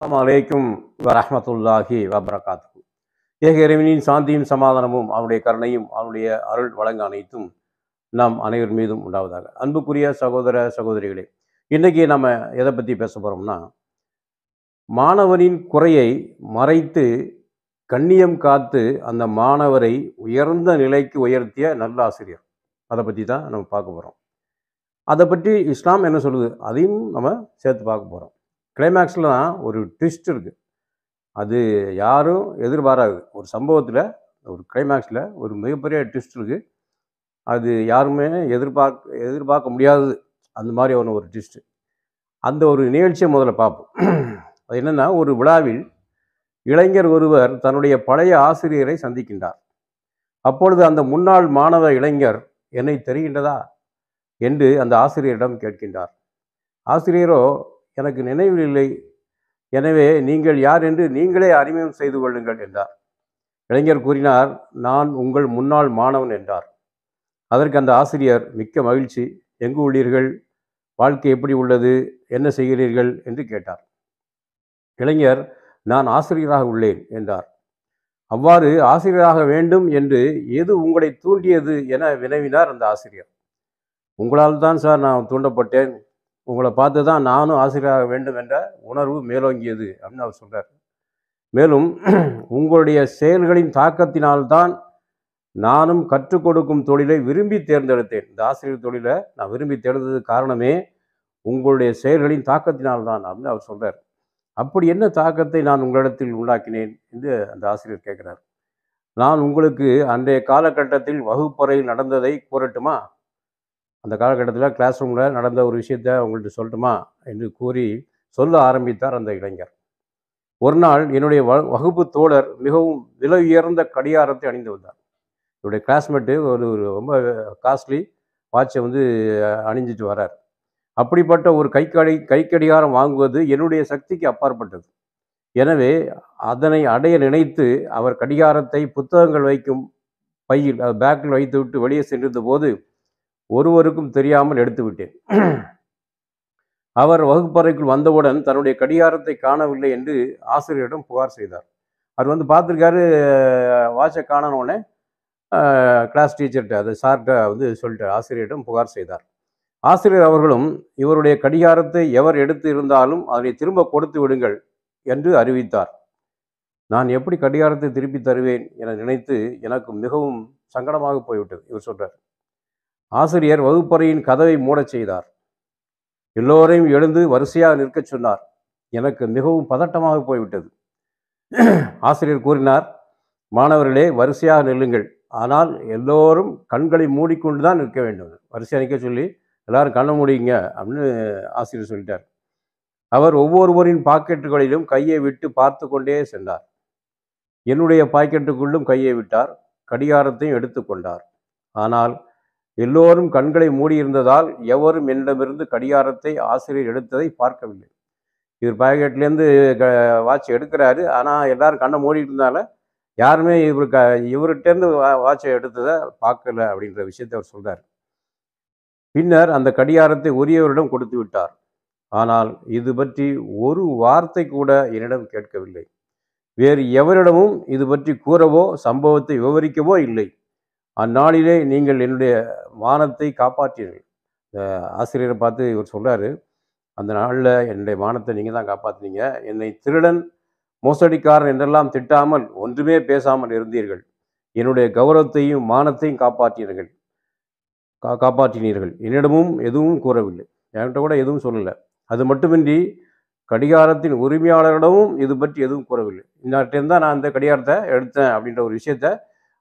அஸ்ஸலாமு அலைக்கும் வரஹ்மத்துல்லாஹி வபரகாத்துஹு. ஏக இறைவனின் சாந்தியும் சமாதானமும் அவனுடைய கருணையும் அவனுடைய அருள் வழங்க அனைத்தும் நாம் அனைவர் மீதும் உண்டாவதாக. அன்புக்குரிய சகோதர சகோதரிகளே, இன்றைக்கி நம்ம எதை பற்றி பேச போகிறோம்னா, மாணவனின் குறையை மறைத்து கண்ணியம் காத்து அந்த மாணவரை உயர்ந்த நிலைக்கு உயர்த்திய நல்ல ஆசிரியர். அதை பற்றி தான் நம்ம பார்க்க போகிறோம். அதை பற்றி இஸ்லாம் என்ன சொல்லுது அதையும் நம்ம சேர்த்து பார்க்க போகிறோம். கிளைமேக்ஸில் தான் ஒரு ட்விஸ்ட் இருக்குது. அது யாரும் எதிர்பாராது. ஒரு சம்பவத்தில் ஒரு கிளைமேக்ஸில் ஒரு மிகப்பெரிய ட்விஸ்ட் இருக்குது. அது யாருமே எதிர்பார்க்க முடியாதது. அந்த மாதிரி ஒரு ட்விஸ்ட்டு. அந்த ஒரு நிகழ்ச்சியை முதல்ல பார்ப்போம். அது என்னென்னா, ஒரு விழாவில் இளைஞர் ஒருவர் தன்னுடைய பழைய ஆசிரியரை சந்திக்கின்றார். அப்பொழுது அந்த முன்னாள் மாணவ இளைஞர், என்னை தெரிகின்றதா என்று அந்த ஆசிரியரிடம் கேட்கின்றார். ஆசிரியரோ, எனக்கு நினைவில் இல்லை, எனவே நீங்கள் யார் என்று நீங்களே அறிமுகம் செய்து கொள்ளுங்கள் என்றார். இளைஞர் கூறினார், நான் உங்கள் முன்னாள் மாணவன் என்றார். அதற்கு அந்த ஆசிரியர், மிக்க மகிழ்ச்சி, எங்கு உள்ளீர்கள், வாழ்க்கை எப்படி உள்ளது, என்ன செய்கிறீர்கள் என்று கேட்டார். இளைஞர், நான் ஆசிரியராக உள்ளேன் என்றார். அவ்வாறு ஆசிரியராக வேண்டும் என்று எது உங்களை தூண்டியது என வினவினார் அந்த ஆசிரியர். உங்களால் தான் சார் நான் தூண்டப்பட்டேன், உங்களை பார்த்து தான் நானும் ஆசிரியராக வேண்டும் என்ற உணர்வு மேலோங்கியது அப்படின்னு அவர் சொல்கிறார். மேலும் உங்களுடைய செயல்களின் தாக்கத்தினால்தான் நானும் கற்றுக் கொடுக்கும் தொழிலை விரும்பி தேர்ந்தெடுத்தேன். இந்த ஆசிரியர் தொழிலை நான் விரும்பி தேர்ந்ததுக்கு காரணமே உங்களுடைய செயல்களின் தாக்கத்தினால்தான் அப்படின்னு அவர் சொல்கிறார். அப்படி என்ன தாக்கத்தை நான் உங்களிடத்தில் உண்டாக்கினேன் என்று அந்த ஆசிரியர் கேட்குறார். நான் உங்களுக்கு அன்றைய காலகட்டத்தில் வகுப்பறையில் நடந்ததை கூறட்டுமா? அந்த காலகட்டத்தில் கிளாஸ் ரூமில் நடந்த ஒரு விஷயத்தை உங்கள்கிட்ட சொல்லட்டுமா என்று கூறி சொல்ல ஆரம்பித்தார் அந்த இளைஞர். ஒரு நாள் என்னுடைய வகுப்பு தோழர் மிகவும் விலை உயர்ந்த கடிகாரத்தை அணிந்து வந்தார். என்னுடைய கிளாஸ்மேட்டு ஒரு ரொம்ப காஸ்ட்லி வாட்சை அணிஞ்சிட்டு வரார். அப்படிப்பட்ட ஒரு கைக்கடிகாரம் வாங்குவது என்னுடைய சக்திக்கு அப்பாற்பட்டது. எனவே அதனை அடைய நினைத்து அவர் கடிகாரத்தை புத்தகங்கள் வைக்கும் பையில் பேக்கில் வைத்துவிட்டு வெளியே சென்றிருந்த போது ஒருவருக்கும் தெரியாமல் எடுத்து விட்டேன். அவர் வகுப்பறைக்குள் வந்தவுடன் தன்னுடைய கடிகாரத்தை காணவில்லை என்று ஆசிரியரிடம் புகார் செய்தார். அவர் பார்த்துருக்காரு, வாட்சை காணனோடனே கிளாஸ் டீச்சர்கிட்ட, அது சார்கிட்ட சொல்லிட்டார், ஆசிரியரிடம் புகார் செய்தார். ஆசிரியர் அவர்களும் இவருடைய கடிகாரத்தை எவர் எடுத்து இருந்தாலும் அதனை திரும்ப கொடுத்து விடுங்கள் என்று அறிவித்தார். நான் எப்படி கடிகாரத்தை திருப்பி தருவேன் என நினைத்து எனக்கு மிகவும் சங்கடமாக போய்விட்டது. இவர் சொல்கிறார். ஆசிரியர் வகுப்பறையின் கதவை மூடச் செய்தார். எல்லோரையும் எழுந்து வரிசையாக நிற்கச் சொன்னார். எனக்கு மிகவும் பதட்டமாக போய்விட்டது. ஆசிரியர் கூறினார், மாணவர்களே வரிசையாக நில்லுங்கள், ஆனால் எல்லோரும் கண்களை மூடிக்கொண்டு தான் நிற்க வேண்டும். வரிசையாக நிற்க சொல்லி எல்லாரும் கண்ணை மூடிங்க அப்படின்னு ஆசிரியர் சொல்லிட்டார். அவர் ஒவ்வொருவரின் பாக்கெட்டுகளிலும் கையை விட்டு பார்த்து கொண்டே சென்றார். என்னுடைய பாக்கெட்டுக்குள்ளும் கையை விட்டார். கடிகாரத்தையும் எடுத்து கொண்டார். ஆனால் எல்லோரும் கண்களை மூடியிருந்ததால் எவரும் என்னிடமிருந்து கடிகாரத்தை ஆசிரியர் எடுத்ததை பார்க்கவில்லை. இவர் பாக்கெட்லேருந்து வாட்ச் எடுக்கிறாரு, ஆனால் எல்லாரும் கண்ணை மூடிட்டு இருந்தால யாருமே இவர்கிட்டேருந்து வாட்சை எடுத்ததை பார்க்கல அப்படின்ற விஷயத்தை அவர் சொல்கிறார். பின்னர் அந்த கடிகாரத்தை உரியவரிடம் கொடுத்து விட்டார். ஆனால் இது பற்றி ஒரு வார்த்தை கூட என்னிடம் கேட்கவில்லை. வேறு எவரிடமும் இது பற்றி கூறவோ சம்பவத்தை விவரிக்கவோ இல்லை. அந்நாளிலே நீங்கள் என்னுடைய மானத்தை காப்பாற்றீர்கள். ஆசிரியரை பார்த்து இவர் சொல்கிறாரு, அந்த நாளில் என்னுடைய மானத்தை நீங்கள் தான் காப்பாற்றினீங்க. என்னை திருடன், மோசடிக்காரன் என்றெல்லாம் திட்டாமல் ஒன்றுமே பேசாமல் இருந்தீர்கள். என்னுடைய கௌரவத்தையும் மானத்தையும் காப்பாற்றினீர்கள். என்னிடமும் எதுவும் கூறவில்லை, என்கிட்ட கூட எதுவும் சொல்லலை. அது மட்டுமின்றி கடிகாரத்தின் உரிமையாளரிடமும் இது பற்றி எதுவும் கூறவில்லை. இன்னார்ட்டேருந்து தான் நான் அந்த கடிகாரத்தை எடுத்தேன் அப்படின்ற ஒரு விஷயத்த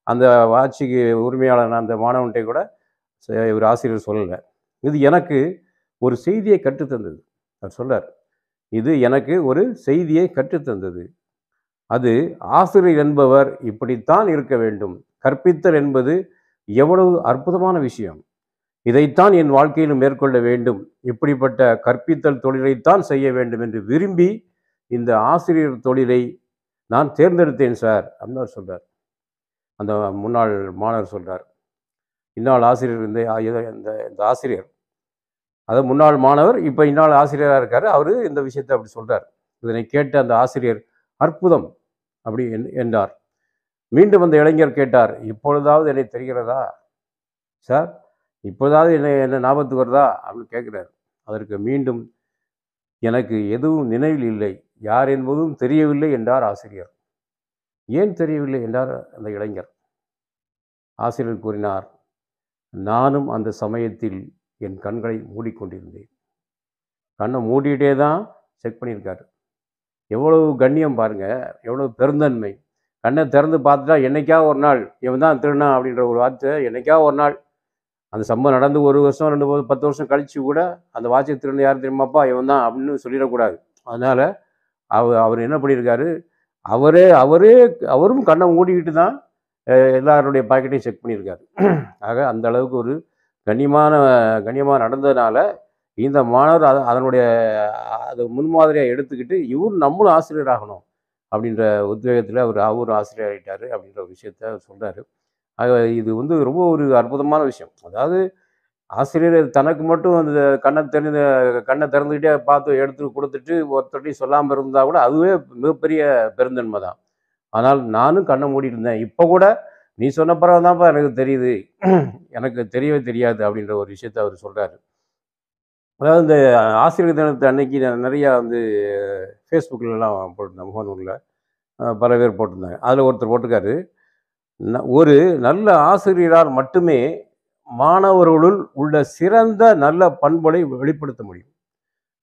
அந்த வாட்சிக்கு உரிமையாளர் அந்த மாணவன்கிட்ட கூட ஒரு ஆசிரியர் சொல்லலை. இது எனக்கு ஒரு செய்தியை கற்றுத்தந்தது. அவர் சொல்றார், இது எனக்கு ஒரு செய்தியை கற்றுத்தந்தது. அது ஆசிரியர் என்பவர் இப்படித்தான் இருக்க வேண்டும். கற்பித்தல் என்பது எவ்வளவு அற்புதமான விஷயம். இதைத்தான் என் வாழ்க்கையில் மேற்கொள்ள வேண்டும். இப்படிப்பட்ட கற்பித்தல் தொழிலைத்தான் செய்ய வேண்டும் என்று விரும்பி இந்த ஆசிரியர் தொழிலை நான் தேர்ந்தெடுத்தேன் சார் அப்படின்னு அவர் சொல்கிறார். அந்த முன்னாள் மாணவர் சொல்கிறார். இந்நாள் ஆசிரியர் இந்த ஆசிரியர், அதாவது முன்னாள் மாணவர் இப்போ இந்நாள் ஆசிரியராக இருக்கார். அவர் இந்த விஷயத்தை அப்படி சொல்கிறார். இதனை கேட்ட அந்த ஆசிரியர் அற்புதம் அப்படி என்றார். மீண்டும் அந்த இளைஞர் கேட்டார், இப்பொழுதாவது என்னை தெரிகிறதா சார், இப்போதாவது என்ன ஞாபகத்துக்கு வருதா அப்படின்னு கேட்குறாரு. அதற்கு மீண்டும் எனக்கு எதுவும் நினைவில் இல்லை, யார் என்பதும் தெரியவில்லை என்றார் ஆசிரியர். ஏன் தெரியவில்லை என்றார் அந்த இளைஞர். ஆசிரியர் கூறினார், நானும் அந்த சமயத்தில் என் கண்களை மூடிக்கொண்டிருந்தேன். கண்ணை மூடிட்டே தான் செக் பண்ணியிருக்காரு. எவ்வளவு கண்ணியம் பாருங்க, எவ்வளவு பெருந்தன்மை. கண்ணை திறந்து பார்த்துட்டா என்னைக்காவது ஒரு நாள் இவன் தான் திருடன் அப்படின்ற ஒரு வார்த்தை என்னைக்காவது ஒரு நாள் அந்த சம்பவம் நடந்து 1 வருஷம் 2 10 வருஷம் கழிச்சு கூட அந்த வாட்சை திருடன் யார் தெரியுமாப்பா இவன் தான் அப்படின்னு சொல்லிடக்கூடாது. அதனால் அவர் என்ன பண்ணியிருக்காரு, அவரும் கண்ணை மூடிக்கிட்டு தான் எல்லாருடைய பாக்கெட்டையும் செக் பண்ணியிருக்காரு. ஆக அந்த அளவுக்கு ஒரு கண்ணியமாக நடந்ததுனால இந்த மாணவர் அதனுடைய அதை முன்மாதிரியாக எடுத்துக்கிட்டு நம்மளும் ஆசிரியர் ஆகணும் அப்படின்ற உத்வேகத்தில் அவரும் ஆசிரியர் ஆகிட்டார் அப்படின்ற ஒரு விஷயத்த அவர் சொல்கிறாரு. ஆக இது ரொம்ப ஒரு அற்புதமான விஷயம். அதாவது ஆசிரியர் தனக்கு மட்டும் அந்த கண்ணை திறந்துக்கிட்டே பார்த்து எடுத்து கொடுத்துட்டு ஒருத்தட்டையும் சொல்லாமல் இருந்தால் கூட அதுவே மிகப்பெரிய பெருந்தன்மை தான். ஆனால் நானும் கண்ணை மூடிட்டு இருந்தேன், இப்போ கூட நீ சொன்ன பிறகு தான்ப்பா எனக்கு தெரியுது, எனக்கு தெரியவே தெரியாது அப்படின்ற ஒரு விஷயத்த அவர் சொல்கிறாரு. அதாவது இந்த ஆசிரியர் தினத்தை அன்னைக்கு நிறையா ஃபேஸ்புக்கிலலாம் போட்டிருந்தாங்க, முகநூலில் பல பேர் போட்டிருந்தாங்க. அதில் ஒருத்தர் போட்டிருக்காரு, ஒரு நல்ல ஆசிரியரால் மட்டுமே மாணவர்களுள் உள்ள சிறந்த நல்ல பண்புகளை வெளிப்படுத்த முடியும்.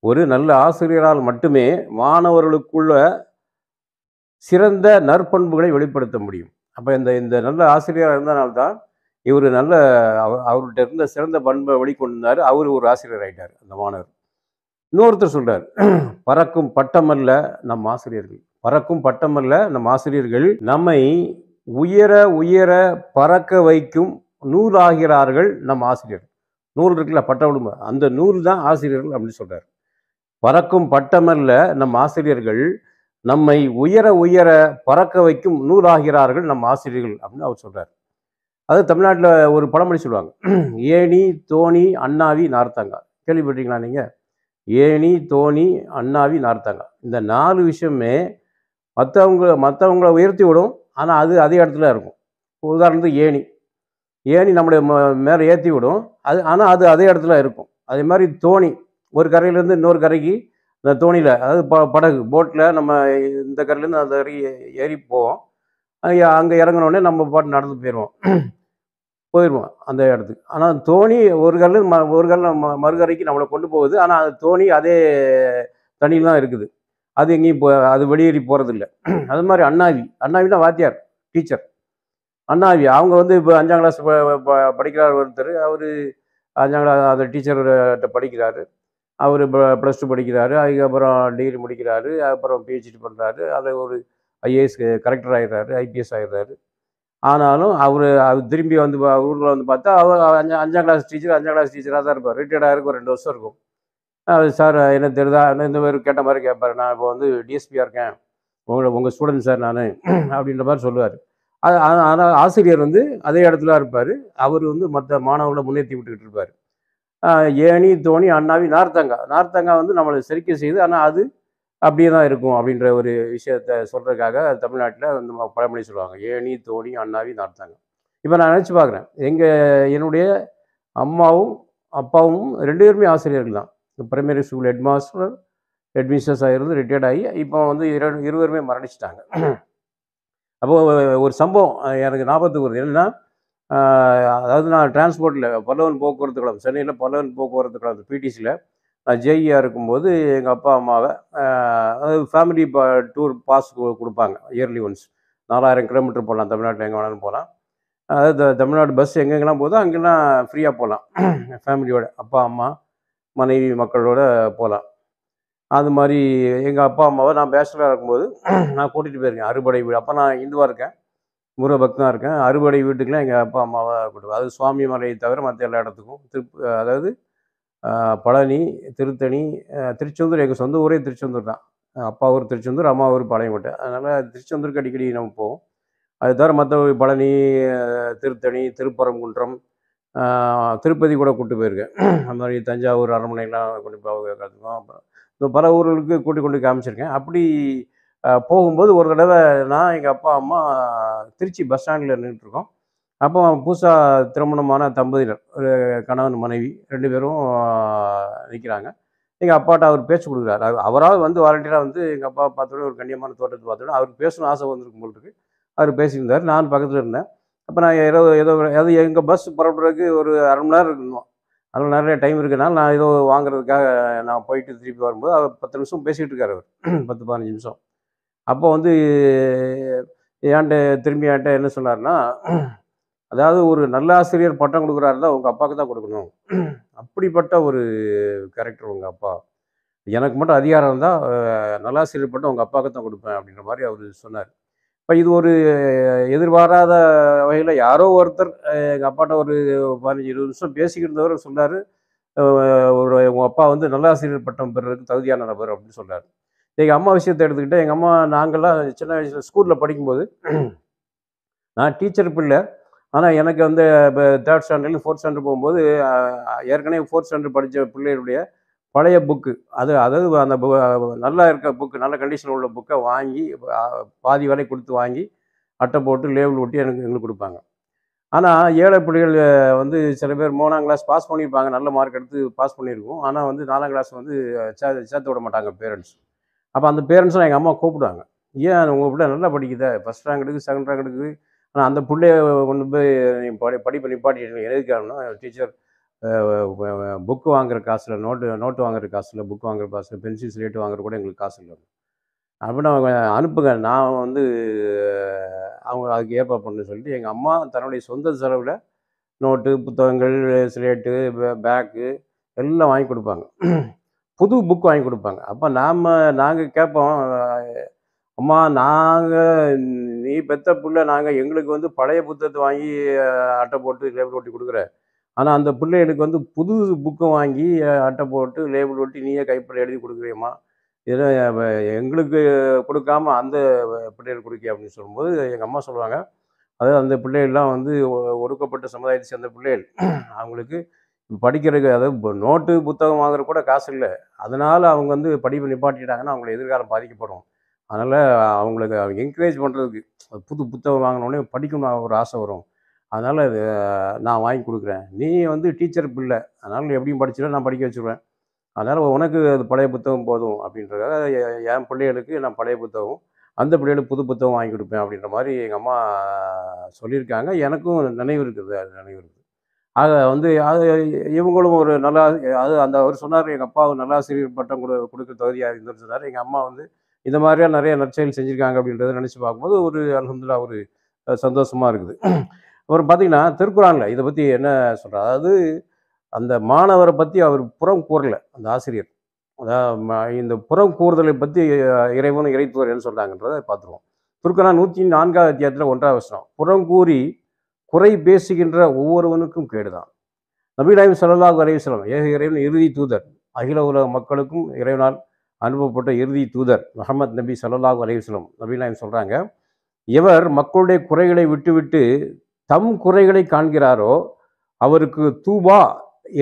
ஒரு நல்ல ஆசிரியரால் மட்டுமே மாணவர்களுக்குள்ள சிறந்த நற்பண்புகளை வெளிப்படுத்த முடியும். அப்போ இந்த நல்ல ஆசிரியராக இருந்தனால்தான் இவர் அவர்கிட்ட இருந்த சிறந்த பண்பை வெளிக்கொண்டிருந்தார். அவர் ஒரு ஆசிரியர் ஆகிட்டார் அந்த மாணவர். இன்னொருத்தர் சொல்கிறார், பறக்கும் பட்டமல்ல நம் ஆசிரியர்கள், பறக்கும் பட்டமல்ல நம் ஆசிரியர்கள் நம்மை உயர உயர பறக்க வைக்கும் நூலாகிறார்கள் நம் ஆசிரியர். நூல் இருக்குல்ல, பட்ட உடுமை, அந்த நூல் தான் ஆசிரியர்கள் அப்படின்னு சொல்கிறார். பறக்கும் பட்டமல்ல நம் ஆசிரியர்கள் நம்மை உயர உயர பறக்க வைக்கும் நூலாகிறார்கள் நம் ஆசிரியர்கள் அப்படின்னு அவர் சொல்கிறார். அது தமிழ்நாட்டில் ஒரு பழமொழி சொல்லுவாங்க, ஏணி தோணி அண்ணாவி நார்த்தாங்கா. கேள்விப்பட்டீங்களா நீங்கள்? ஏணி தோணி அண்ணாவி நார்த்தாங்கா, இந்த 4 விஷயமே மற்றவங்களை உயர்த்தி விடும், ஆனால் அது அதே இடத்துல இருக்கும். உதாரணத்துக்கு ஏணி நம்முடைய மேலே ஏற்றி விடும், ஆனால் அது அதே இடத்துல இருக்கும். அதே மாதிரி தோணி ஒரு கரையிலேருந்து இன்னொரு கரைக்கு இந்த தோணியில், அதாவது படகு போட்டில் நம்ம இந்த கரையிலேருந்து அந்த கரைக்கு ஏறி போவோம். அங்கே இறங்கினோடனே நம்ம பாட்டு நடந்து போயிடுவோம் அந்த இடத்துக்கு. ஆனால் தோணி ஒரு கல்லில் மறுகரைக்கு நம்மளை கொண்டு போகுது, ஆனால் அது தோணி அதே தண்ணியில் தான் இருக்குது, அது எங்கேயும் அது வெளியேறி போகிறதில்ல. அது மாதிரி அண்ணாவினா வாத்தியார், டீச்சர். அண்ணாவி அவங்க இப்போ 5ஆம் கிளாஸ் படிக்கிறார் ஒருத்தர், அவர் 5ஆம் கிளாஸ் அந்த டீச்சர்கிட்ட படிக்கிறாரு. அவர் +2 படிக்கிறாரு, அதுக்கப்புறம் டிகிரி முடிக்கிறாரு, அப்புறம் பிஹெச்டி பண்ணுறாரு, அதில் ஒரு ஐஏஎஸ் கரெக்டர் ஆகிடுறாரு, ஐபிஎஸ் ஆகிடுறாரு. ஆனாலும் அவர் திரும்பி ஊரில் பார்த்தா அவர் 5ஆம் கிளாஸ் டீச்சராக தான் இருப்பார். ரிட்டையர்ட் ஆகிறதுக்கு ஒரு 2 வருஷம் இருக்கும். சார் என்ன தெரியுதா, இந்த மாதிரி கேட்ட மாதிரி கேட்பார், நான் இப்போ டிஎஸ்பியாக இருக்கேன், உங்கள் ஸ்டூடெண்ட் சார் நான் அப்படின்ற மாதிரி சொல்லுவார். ஆனால் ஆசிரியர் அதே இடத்துல இருப்பார். அவர் மற்ற மாணவர்களை முன்னேற்றி விட்டுக்கிட்டு இருப்பார். ஏணி தோணி அண்ணாவி நார்த்தாங்கா நம்மளை செரிக்க செய்யுது, ஆனால் அது அப்படியே தான் இருக்கும் அப்படின்ற ஒரு விஷயத்த சொல்கிறதுக்காக தமிழ்நாட்டில் பழமொழி சொல்லுவாங்க, ஏணி தோணி அண்ணாவி நார்த்தாங்கா. இப்போ நான் நினச்சி பார்க்குறேன், என்னுடைய அம்மாவும் அப்பாவும் 2 பேருமே ஆசிரியர்கள் தான். பிரைமரி ஸ்கூல் ஹெட்மிஸ்டர்ஸாக இருந்து ரிட்டையர்ட் ஆகி இப்போ இருவருமே மரணிச்சிட்டாங்க. அப்போது ஒரு சம்பவம் எனக்கு ஞாபகத்துக்கு வருது. என்னென்னா, அதாவது நான் டிரான்ஸ்போர்ட்டில் பல்லவன் போக்குவரத்து கழகம், சென்னையில் பல்லவன் போக்குவரத்து கழகம் பிடிசியில் நான் ஜேஇயாக இருக்கும்போது எங்கள் அப்பா அம்மாவை அதாவது ஃபேமிலி டூர் பாஸ் கொடுப்பாங்க இயர்லி ஒன்ஸ். 4000 கிலோமீட்டர் போகலாம், தமிழ்நாட்டில் எங்கே வேணாலும் போகலாம். அதாவது தமிழ்நாடு பஸ் எங்கெங்கெல்லாம் போதோ அங்கெல்லாம் ஃப்ரீயாக போகலாம், ஃபேமிலியோட அப்பா அம்மா மனைவி மக்களோட போகலாம். அது மாதிரி எங்கள் அப்பா அம்மாவை நான் பேச்சுலராக இருக்கும்போது நான் கூட்டிகிட்டு போயிருக்கேன் அறுபடை வீடு. அப்போ நான் இந்துவாக இருக்கேன், முருக பக்தனாக இருக்கேன். அறுபடை வீட்டுக்கெலாம் எங்கள் அப்பா அம்மாவை கூட்டு, அது சுவாமி மலையை தவிர மற்ற எல்லா இடத்துக்கும் அதாவது பழனி, திருத்தணி, திருச்செந்தூர். எங்கள் சொந்த ஊரே திருச்செந்தூர் தான். அப்பா ஊர் திருச்செந்தூர், அம்மா ஊர் பாளையங்கோட்டை. அதனால் திருச்செந்தூருக்கு அடிக்கடி நம்ம போவோம். அது தவிர மற்ற பழனி, திருத்தணி, திருப்பரங்குன்றம், திருப்பதி கூட கூப்பிட்டு போயிருக்கேன். அந்த மாதிரி தஞ்சாவூர் அரண்மனைலாம் கொண்டு போய் கற்றுக்கோம். அப்புறம் பல ஊர்களுக்கு கூட்டிக் கொண்டு காமிச்சிருக்கேன். அப்படி போகும்போது ஒரு தடவை நான், எங்கள் அப்பா, அம்மா திருச்சி பஸ் ஸ்டாண்டில் நின்றுட்டுருக்கோம். அப்போ புதுசா திருமணமான தம்பதியினர், ஒரு கணவன், மனைவி 2 பேரும் நிற்கிறாங்க. எங்க அப்பாட்ட அவர் பேச்சு குடுக்குறாரு. அவராவது வந்து வாலண்டியரா வந்து எங்க அப்பாவ பார்த்தோனே ஒரு கண்ணியமான தோற்றத்த பார்த்தோனே, அவருக்கு பேசணும்னு ஆசை வந்திருக்கும் போல இருக்கு. அவரு பேசியிருந்தாரு. நான் பக்கத்துல இருந்தேன். அப்ப நான் ஏதோ ஏதோ அது எங்க பஸ் புறப்படுறதுக்கு ஒரு 1/2 மணி நேரம் இருக்கணும். 1/2 மணி நேரம் டைம் இருக்கனால, நான் ஏதோ வாங்குறதுக்காக நான் போயிட்டு திருப்பி வரும்போது, அவர் 10 நிமிஷம் பேசிட்டு இருக்காரு அவரு. 10, 15 நிமிஷம். அப்போ வந்து என்ட்ட திரும்பி என்ட்ட என்ன சொன்னாருன்னா, அதாவது ஒரு நல்லாசிரியர் பட்டம் குடுக்குறாருன்னா, உங்க அப்பாவுக்கு தான் குடுக்கணும். அப்படிப்பட்ட ஒரு கேரக்டர் உங்க அப்பா. எனக்கு மட்டும் அதிகாரம் இருந்தா, நல்லாசிரியர் பட்டம் உங்க அப்பாவுக்கு தான் குடுப்பேன் அப்படின்ற மாரி அவரு சொன்னாரு. இப்ப இது ஒரு எதிர்பாராத வகையில யாரோ ஒருத்தர் எங்க அப்பாட்ட ஒரு 15, 20 நிமிஷம் பேசிக்கிட்டு இருந்தவரு சொன்னாரு, "அ உங்க அப்பா வந்து நல்லாசிரியர் பட்டம் பெறுறதுக்கு தகுதியான நபர்" அப்படின்னு சொன்னாரு. எங்க அம்மா விஷயத்த எடுத்துக்கிட்டா, எங்க அம்மா நாங்கலாம் சின்ன வயசுல ஸ்கூல்ல படிக்கும்போது, நான் டீச்சர் பிள்ளை. ஆனா எனக்கு வந்து இப்ப 3 ஸ்டாண்டர்ட்லேருந்து 4த் ஸ்டாண்டர்ட் போகும்போது, ஏற்கனவே 4த் ஸ்டாண்டர்ட் படிச்ச பிள்ளைகளுடைய பழைய புக்கு. அதாவது அந்த நல்லா இருக்க புக்கு, நல்ல கண்டிஷன்ல உள்ள புக்க வாங்கி, அ பாதி விலை குடுத்து வாங்கி, அட்டை போட்டு லேபிள் ஒட்டி எங்களுக்கு குடுப்பாங்க. ஆனா, ஏழை பிள்ளைகள் வந்து சில பேர் 3ஆம் கிளாஸ் பாஸ் பண்ணியிருப்பாங்க. நல்ல மார்க் எடுத்து பாஸ் பண்ணியிருக்கும். ஆனா வந்து 4ஆம் கிளாஸ் வந்து சேர்த்து விட மாட்டாங்க பேரண்ட்ஸ். அப்ப அந்த பேரண்ட்ஸ்லாம் எங்க அம்மா கூப்பிடுவாங்க. "ஏன் உங்க பிள்ளை நல்லா படிக்குதே! ஃபர்ஸ்ட் ரேங்க் எடுக்குது, செகண்ட் ரேங்க் எடுக்குது. ஆனா அந்த புள்ளைய கொண்டு போய் நீ படிப்ப நிப்பாட்டிட்டீங்க. எதுக்கு காரணம் டீச்சர் அ வ புக் வாங்குற காசுல, நோட்டு வாங்குற காசுல, புக் வாங்குற காசுல, பென்சில், ஸ்லேட் வாங்குற கூட எங்களுக்கு காசு இல்ல. அப்படின்னா அவங்க அனுப்புங்க. நான் வந்து அவங்க அதுக்கு ஏற்பாடு பண்ணணும்னு சொல்லிட்டு, எங்க அம்மா தன்னுடைய சொந்த செலவுல நோட்டு, புத்தகங்கள், ஸ்லேட்டு, பேக்கு எல்லாம் வாங்கி குடுப்பாங்க. புது புக் வாங்கி குடுப்பாங்க. அப்ப நாங்க கேட்போம், "அம்மா நீ பெத்த புள்ள நாங்க எங்களுக்கு வந்து பழைய புத்தகத்த வாங்கி அட்டை போட்டு லேபிள் ஒட்டி குடுக்குற. ஆனா அந்த பிள்ளைகளுக்கு வந்து புது புக்க வாங்கி அட்டை போட்டு லேபிள் ஒட்டி நீயே கைப்பட எழுதி குடுக்குறியேம்மா. இத வ எங்களுக்கு குடுக்காம அந்த பிள்ளைகளுக்கு குடுக்கியே" அப்படின்னு சொல்லும்போது, எங்க அம்மா சொல்லுவாங்க, அதாவது அந்த பிள்ளைகள்லாம் வந்து ஒடுக்கப்பட்ட சமுதாயத்தை சேர்ந்த பிள்ளைகள். அவங்களுக்கு படிக்கிறதுக்கு அதாவது நோட்டு, புத்தகம் வாங்குறதுக்கு கூட காசு இல்ல. அதனால அவங்க வந்து படிப்ப நிப்பாட்டிட்டாங்கன்னா, அவங்களோட எதிர்காலம் பாதிக்கப்படும். அதனால அவங்களுக்கு என்கரேஜ் பண்றதுக்கு, புது புத்தகம் வாங்குனோனே படிக்கணும்னு ஒரு ஆசை வரும். அதனால நான் வாங்கி குடுக்குறேன். நீ வந்து டீச்சர் பிள்ள. அதனால நீ எப்படியும் படிச்சிருவ, நான் படிக்க வச்சுருவேன். அதனால உனக்கு அது பழைய புத்தகம் போதும் அப்படின்றதுக்காக என் பிள்ளைகளுக்கு நான் பழைய புத்தகம், அந்த பிள்ளைகளுக்கு புது புத்தகம் வாங்கி குடுப்பேன் அப்படின்ற மாரி எங்க அம்மா சொல்லியிருக்காங்க. எனக்கும் நினைவு இருக்குது. அது நினைவு இருக்கு. ஆக வந்து அது இவங்களும் ஒரு நல்லா அது அந்த அவர் சொன்னாரு, எங்க அப்பா ஒரு நல்லாசிரியர் பட்டம் குடுக்க தகுதியா இருந்ததுன்னு சொன்னாரு. எங்க அம்மா வந்து இந்த மாதிரியா நெறைய நற்செயல் செஞ்சிருக்காங்க அப்படின்றத நெனச்சு பார்க்கும்போது, ஒரு அல்ஹம்துலில்லாஹ் ஒரு சந்தோஷமா இருக்குது. அப்புறம் பார்த்தீங்கன்னா, திருக்குரான்ல இத பத்தி என்ன சொல்றார்? அதாவது அந்த மாணவர பத்தி அவர் புறம் கூறல, அந்த ஆசிரியர். அதான் இந்த புறம் கூறுதலை பத்தி இறைவனும், இறைத்தூதர் என்ன சொல்றாங்கன்றத பார்த்துருவோம். திருக்குரான் 104வது அத்தியாயத்தில 1வது வசனம். "புறங்கூறி குறை பேசுகின்ற ஒவ்வொருவனுக்கும் கேடுதான்." நபி நாயகம் ஸல்லல்லாஹு அலைஹி வஸல்லம் ஏக இறைவன் இறுதி தூதர். அகில உலக மக்களுக்கும் இறைவனால் அனுப்பப்பட்ட இறுதி தூதர் முஹம்மது நபி ஸல்லல்லாஹு அலைஹி வஸல்லம். நபி நாயகம் சொல்றாங்க, "எவர் மக்களுடைய குறைகளை விட்டுவிட்டு தம் குறைகளை காண்கிறாரோ, அவருக்கு தூபா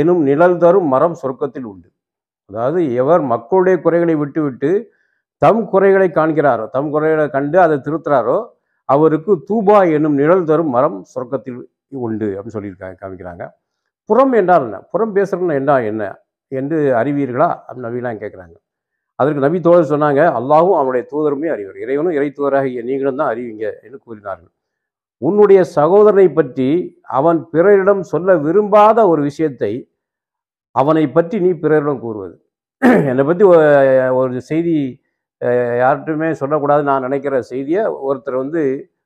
எனும் நிழல் தரும் மரம் சொர்க்கத்தில் உண்டு." அதாவது எவர் மக்களுடைய குறைகளை விட்டுவிட்டு தம் குறைகளை காண்கிறாரோ, தம் குறைகளை கண்டு அதை திருத்துறாரோ, அவருக்கு தூபா என்னும் நிழல் தரும் மரம் சொர்க்கத்தில் உண்டு அப்படின்னு சொல்லியிருக்காங்க, காமிக்கிறாங்க. புறம் என்றால் என்ன? புறம் பேசுறதுன்னா என்ன என்று அறிவீர்களா? அப்படின்னு நபிலாம் கேட்குறாங்க. அதற்கு நபி தோழர் சொன்னாங்க, அல்லாஹ்வும் அவனுடைய தூதருமே அறிவர். இறைவனும் இறை தூதராகிய நீங்களும் தான் அறிவீங்க என்று கூறினார்கள். உன்னுடைய சகோதரனை பற்றி அவன் பிறரிடம் சொல்ல விரும்பாத ஒரு விஷயத்தை அவனை பற்றி நீ பிறரிடம் கூறுவது. என்னை பத்தி ஒரு செய்தி யார்கிட்டயுமே சொல்லக்கூடாதுன்னு நான் நினைக்கிற செய்திய ஒருத்தர் வந்து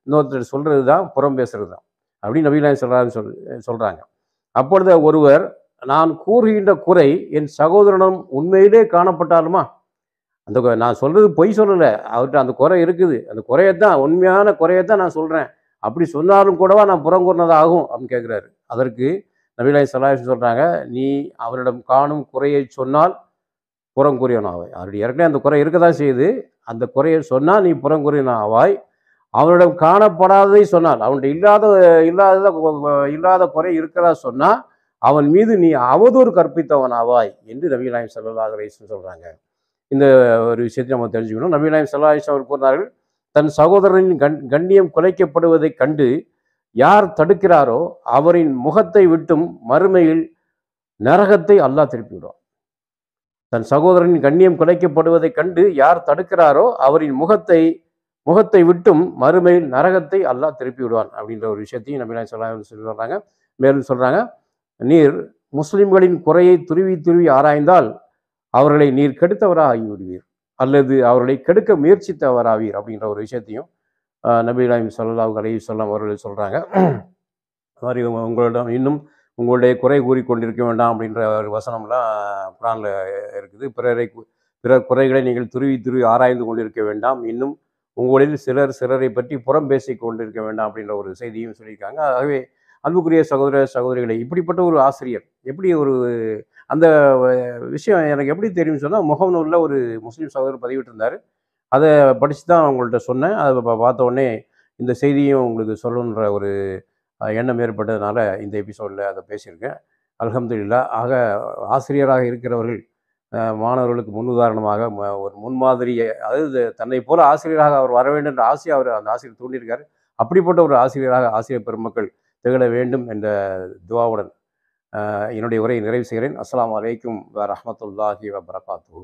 இன்னொருத்தர் சொல்றது தான் புறம் பேசுறது தான். அப்படின்னு நபிகள் நாயகம் சொல்றாங்க. அப்பொழுது ஒருவர், நான் கூறுகின்ற குறை என் சகோதரனிடம் உண்மையிலே காணப்பட்டாலுமா, நான் சொல்றது பொய் சொல்லல. அவர்ட்ட அந்த குறை இருக்குது. அந்த குறையத்தான் உண்மையான குறையத்தான் நான் சொல்றேன். அப்படி சொன்னாலும் கூடவா நான் புறம் கூறினது ஆகும் அப்படின்னு கேட்கிறாரு. அதற்கு நபிகள் நாயகம் ஸல்லல்லாஹு அலைஹி வஸல்லம் சொல்றாங்க, நீ அவரிடம் காணும் குறையை சொன்னால் புறம் கூறியவன் ஆவாய். அவருடைய ஏற்கனவே அந்த குறை இருக்க தான் செய்யுது. அந்த குறையை சொன்னா நீ புறம் கூறியவன் ஆவாய். அவனிடம் காணப்படாததை சொன்னால், அவன்ட்ட இல்லாத குறை இருக்கிறதா சொன்னா, அவன் மீது நீ அவதூறு கற்பித்தவன் ஆவாய் என்று நபிகள் நாயகம் ஸல்லல்லாஹு அலைஹி வஸல்லம் சொல்றாங்க. இந்த ஒரு விஷயத்தை நம்ம தெரிஞ்சுக்கணும். நபி நாயகம் ஸல்லல்லாஹு அலைஹி வஸல்லம் அவர்கள் கூறினார்கள், தன் சகோதரனின் கண்ணியம் குலைக்கப்படுவதைக் கண்டு யார் தடுக்கிறாரோ அவரின் முகத்தை விட்டும் மறுமையில் நரகத்தை அல்லாஹ் திருப்பி விடுவான். தன் சகோதரனின் கண்ணியம் குலைக்கப்படுவதைக் கண்டு யார் தடுக்கிறாரோ அவரின் முகத்தை விட்டும் மறுமையில் நரகத்தை அல்லாஹ் திருப்பி விடுவான் அப்படின்ற ஒரு விஷயத்தையும் நபி நாயகம் ஸல்லல்லாஹு அலைஹி வஸல்லம் சொல்றாங்க. மேலும் சொல்றாங்க, நீர் முஸ்லிம்களின் குறையை துருவி துருவி ஆராய்ந்தால் அவர்களை நீர் கெடுத்தவராக ஆகிவிடுவீர், அல்லது அவர்களை கெடுக்க முயற்சித்தவராவீர் அப்படின்ற ஒரு விஷயத்தையும் நபி நாயகம் ஸல்லல்லாஹு அலைஹி வஸல்லம் அவர்கள் சொல்றாங்க. மாதிரி உங்களிடம் இன்னும் உங்களுடைய குறை கூறிக்கொண்டிருக்க வேண்டாம் அப்படின்ற ஒரு வசனம்லாம் குரான்ல இருக்குது. பிறர் குறைகளை நீங்கள் துருவி துருவி ஆராய்ந்து கொண்டிருக்க வேண்டாம், இன்னும் உங்களில் சிலரை பற்றி புறம் பேசி கொண்டிருக்க வேண்டாம் அப்படின்ற ஒரு செய்தியும் சொல்லியிருக்காங்க. ஆகவே அன்புக்குரிய சகோதர சகோதரிகளை, இப்படிப்பட்ட ஒரு ஆசிரியர் எப்படி ஒரு அந்த விஷயம் எனக்கு எப்படி தெரியும்னு சொன்னால், முகநூலில் ஒரு முஸ்லீம் சகோதரர் பதிவிட்டிருந்தார். அதை படித்து தான் அவங்கள்ட்ட சொன்னேன். அதை பார்த்த உடனே இந்த செய்தியும் உங்களுக்கு சொல்லணுன்ற ஒரு எண்ணம் ஏற்பட்டதுனால இந்த எபிசோடில் அதை பேசியிருக்கேன். அல்ஹம்துலில்லாஹ். ஆக ஆசிரியராக இருக்கிறவர்கள் மாணவர்களுக்கு முன்னுதாரணமாக ஒரு முன்மாதிரியை, அதாவது தன்னை போல ஆசிரியராக அவர் வர வேண்டும் என்ற ஆசையை அந்த ஆசிரியர் தூண்டியிருக்காரு. அப்படிப்பட்ட ஒரு ஆசிரியராக ஆசிரியர் பெருமக்கள் திகழ வேண்டும் என்ற துவாவுடன் என்னுடைய உரையை நிறைவு செய்கிறேன். அஸ்ஸலாமு அலைக்கும் வ ரஹ்மத்துல்லாஹி வ பரகாத்துஹு.